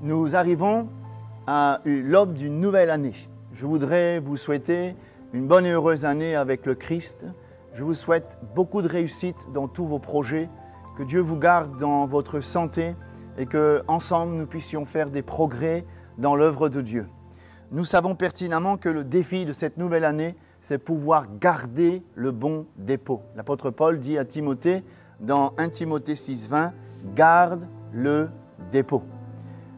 Nous arrivons à l'aube d'une nouvelle année. Je voudrais vous souhaiter une bonne et heureuse année avec le Christ. Je vous souhaite beaucoup de réussite dans tous vos projets, que Dieu vous garde dans votre santé et qu'ensemble nous puissions faire des progrès dans l'œuvre de Dieu. Nous savons pertinemment que le défi de cette nouvelle année, c'est pouvoir garder le bon dépôt. L'apôtre Paul dit à Timothée, dans 1 Timothée 6,20, « Garde le dépôt ».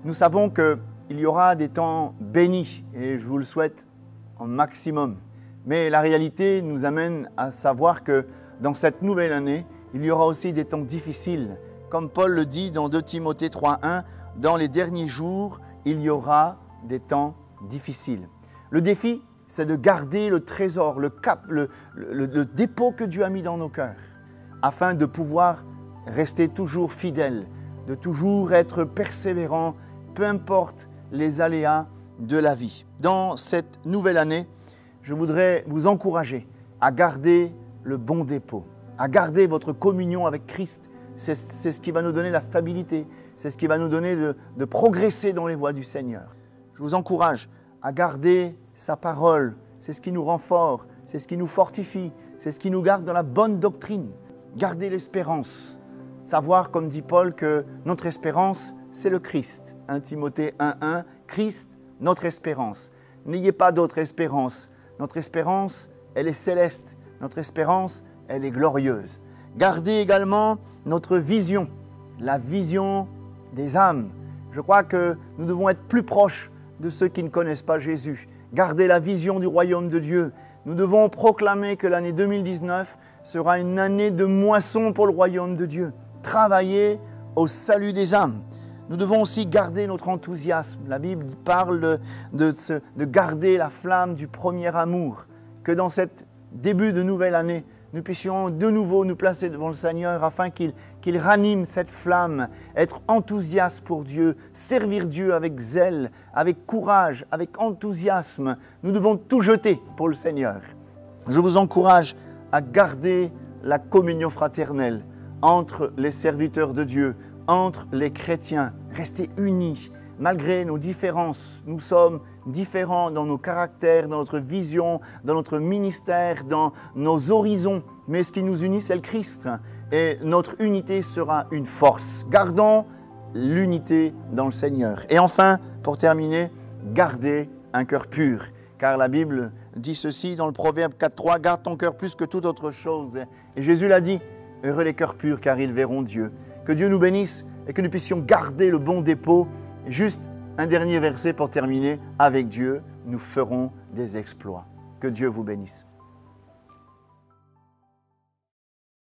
Nous savons qu'il y aura des temps bénis et je vous le souhaite en maximum. Mais la réalité nous amène à savoir que dans cette nouvelle année, il y aura aussi des temps difficiles. Comme Paul le dit dans 2 Timothée 3,1, « Dans les derniers jours, il y aura des temps difficiles ». Le défi, c'est de garder le trésor, le dépôt que Dieu a mis dans nos cœurs, afin de pouvoir rester toujours fidèle, de toujours être persévérant, peu importe les aléas de la vie. Dans cette nouvelle année, je voudrais vous encourager à garder le bon dépôt, à garder votre communion avec Christ. C'est ce qui va nous donner la stabilité, c'est ce qui va nous donner de progresser dans les voies du Seigneur. Je vous encourage à garder sa parole, c'est ce qui nous rend forts, c'est ce qui nous fortifie, c'est ce qui nous garde dans la bonne doctrine. Garder l'espérance, savoir, comme dit Paul, que notre espérance, c'est le Christ. 1 Timothée 1,1, Christ, notre espérance. N'ayez pas d'autre espérance. Notre espérance, elle est céleste. Notre espérance, elle est glorieuse. Gardez également notre vision, la vision des âmes. Je crois que nous devons être plus proches de ceux qui ne connaissent pas Jésus. Gardez la vision du royaume de Dieu. Nous devons proclamer que l'année 2019 sera une année de moisson pour le royaume de Dieu. Travailler au salut des âmes. Nous devons aussi garder notre enthousiasme. La Bible parle de garder la flamme du premier amour. Que dans cet début de nouvelle année, nous puissions de nouveau nous placer devant le Seigneur afin qu'il ranime cette flamme, être enthousiaste pour Dieu, servir Dieu avec zèle, avec courage, avec enthousiasme. Nous devons tout jeter pour le Seigneur. Je vous encourage à garder la communion fraternelle entre les serviteurs de Dieu, entre les chrétiens. Restez unis. Malgré nos différences, nous sommes différents dans nos caractères, dans notre vision, dans notre ministère, dans nos horizons. Mais ce qui nous unit, c'est le Christ. Et notre unité sera une force. Gardons l'unité dans le Seigneur. Et enfin, pour terminer, gardez un cœur pur. Car la Bible dit ceci dans le Proverbe 4,3, « Garde ton cœur plus que toute autre chose. » Et Jésus l'a dit, « Heureux les cœurs purs, car ils verront Dieu. » Que Dieu nous bénisse et que nous puissions garder le bon dépôt. Juste un dernier verset pour terminer. Avec Dieu, nous ferons des exploits. Que Dieu vous bénisse.